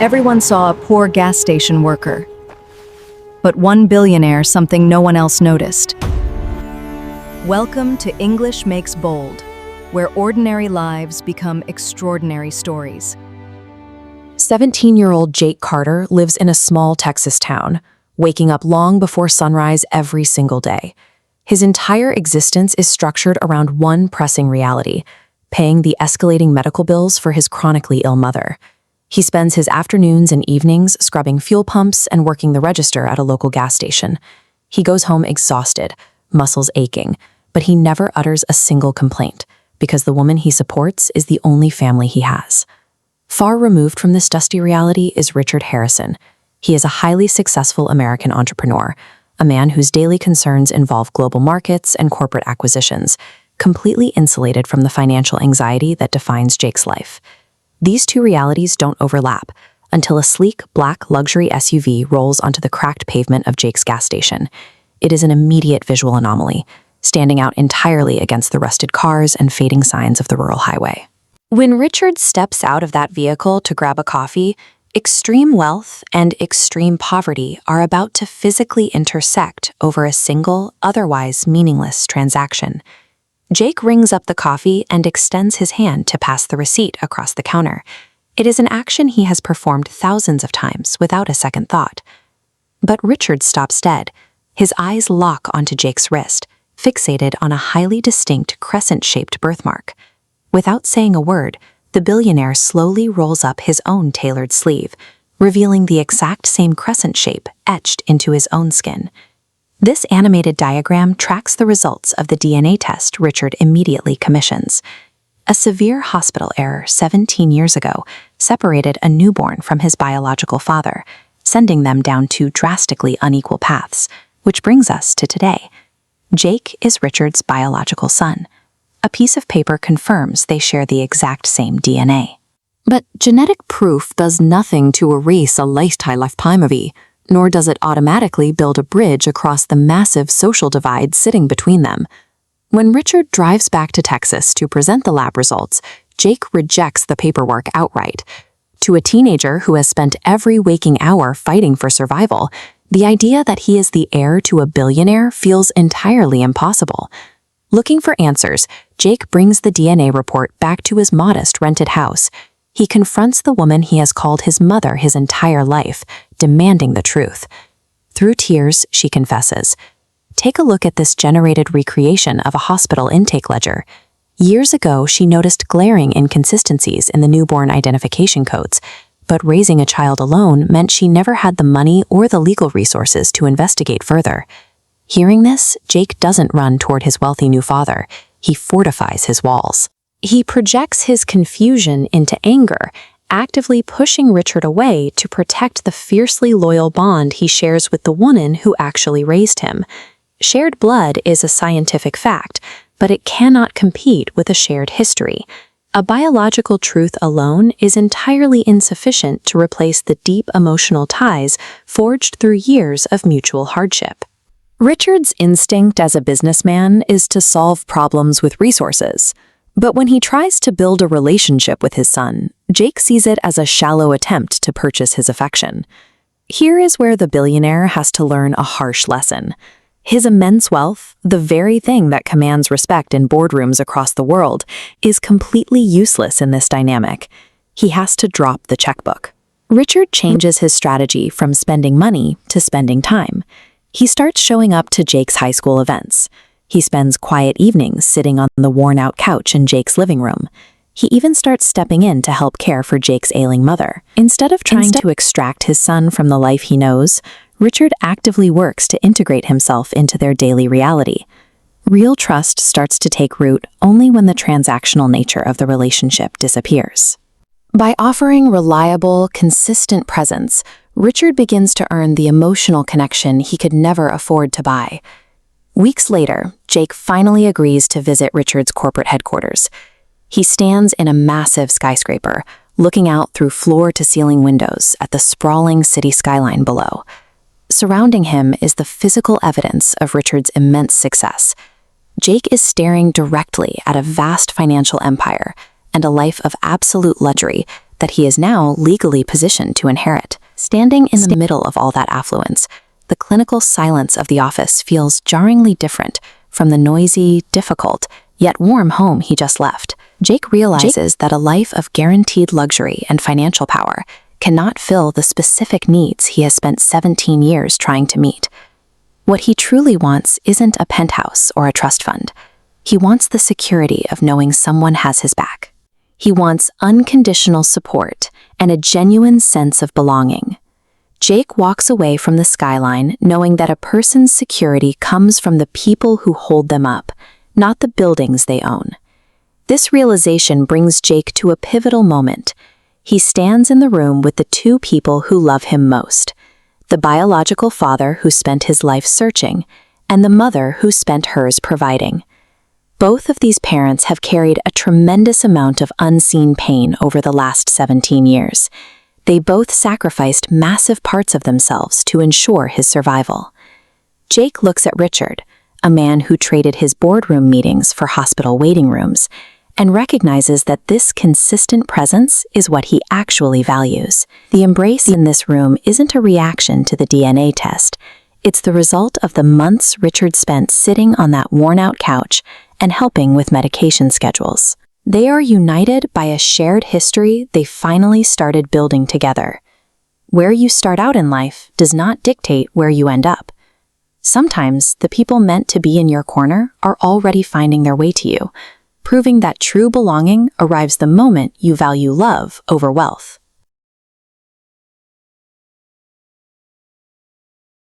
Everyone saw a poor gas station worker. But one billionaire, something no one else noticed. Welcome to English Makes Bold, where ordinary lives become extraordinary stories. 17-year-old Jake Carter lives in a small Texas town, waking up long before sunrise every single day. His entire existence is structured around one pressing reality: paying the escalating medical bills for his chronically ill mother. He spends his afternoons and evenings scrubbing fuel pumps and working the register at a local gas station. He goes home exhausted, muscles aching, but he never utters a single complaint, because the woman he supports is the only family he has. Far removed from this dusty reality is Richard Harrison. He is a highly successful American entrepreneur, a man whose daily concerns involve global markets and corporate acquisitions, completely insulated from the financial anxiety that defines Jake's life. These two realities don't overlap until a sleek black luxury SUV rolls onto the cracked pavement of Jake's gas station. It is an immediate visual anomaly, standing out entirely against the rusted cars and fading signs of the rural highway. When Richard steps out of that vehicle to grab a coffee, extreme wealth and extreme poverty are about to physically intersect over a single, otherwise meaningless transaction. Jake rings up the coffee and extends his hand to pass the receipt across the counter. It is an action he has performed thousands of times without a second thought. But Richard stops dead. His eyes lock onto Jake's wrist, fixated on a highly distinct crescent-shaped birthmark. Without saying a word, the billionaire slowly rolls up his own tailored sleeve, revealing the exact same crescent shape etched into his own skin. This animated diagram tracks the results of the DNA test Richard immediately commissions. A severe hospital error 17 years ago separated a newborn from his biological father, sending them down two drastically unequal paths, which brings us to today. Jake is Richard's biological son. A piece of paper confirms they share the exact same DNA. But genetic proof does nothing to erase a lifetime of nor does it automatically build a bridge across the massive social divide sitting between them. When Richard drives back to Texas to present the lab results, Jake rejects the paperwork outright. To a teenager who has spent every waking hour fighting for survival, the idea that he is the heir to a billionaire feels entirely impossible. Looking for answers, Jake brings the DNA report back to his modest rented house. He confronts the woman he has called his mother his entire life, demanding the truth. Through tears, she confesses. Take a look at this generated recreation of a hospital intake ledger. Years ago, she noticed glaring inconsistencies in the newborn identification codes, but raising a child alone meant she never had the money or the legal resources to investigate further. Hearing this, Jake doesn't run toward his wealthy new father. He fortifies his walls. He projects his confusion into anger, actively pushing Richard away to protect the fiercely loyal bond he shares with the woman who actually raised him. Shared blood is a scientific fact, but it cannot compete with a shared history. A biological truth alone is entirely insufficient to replace the deep emotional ties forged through years of mutual hardship. Richard's instinct as a businessman is to solve problems with resources. But when he tries to build a relationship with his son, Jake sees it as a shallow attempt to purchase his affection. Here is where the billionaire has to learn a harsh lesson. His immense wealth, the very thing that commands respect in boardrooms across the world, is completely useless in this dynamic. He has to drop the checkbook. Richard changes his strategy from spending money to spending time. He starts showing up to Jake's high school events. He spends quiet evenings sitting on the worn-out couch in Jake's living room. He even starts stepping in to help care for Jake's ailing mother. Instead of trying to extract his son from the life he knows, Richard actively works to integrate himself into their daily reality. Real trust starts to take root only when the transactional nature of the relationship disappears. By offering reliable, consistent presence, Richard begins to earn the emotional connection he could never afford to buy. Weeks later, Jake finally agrees to visit Richard's corporate headquarters. He stands in a massive skyscraper, looking out through floor-to-ceiling windows at the sprawling city skyline below. Surrounding him is the physical evidence of Richard's immense success. Jake is staring directly at a vast financial empire and a life of absolute luxury that he is now legally positioned to inherit. Standing in the middle of all that affluence, the clinical silence of the office feels jarringly different from the noisy, difficult, yet warm home he just left. Jake realizes that a life of guaranteed luxury and financial power cannot fill the specific needs he has spent 17 years trying to meet. What he truly wants isn't a penthouse or a trust fund. He wants the security of knowing someone has his back. He wants unconditional support and a genuine sense of belonging. Jake walks away from the skyline knowing that a person's security comes from the people who hold them up, not the buildings they own. This realization brings Jake to a pivotal moment. He stands in the room with the two people who love him most, the biological father who spent his life searching, and the mother who spent hers providing. Both of these parents have carried a tremendous amount of unseen pain over the last 17 years. They both sacrificed massive parts of themselves to ensure his survival. Jake looks at Richard, a man who traded his boardroom meetings for hospital waiting rooms, and recognizes that this consistent presence is what he actually values. The embrace in this room isn't a reaction to the DNA test. It's the result of the months Richard spent sitting on that worn-out couch and helping with medication schedules. They are united by a shared history they finally started building together. Where you start out in life does not dictate where you end up. Sometimes the people meant to be in your corner are already finding their way to you, proving that true belonging arrives the moment you value love over wealth.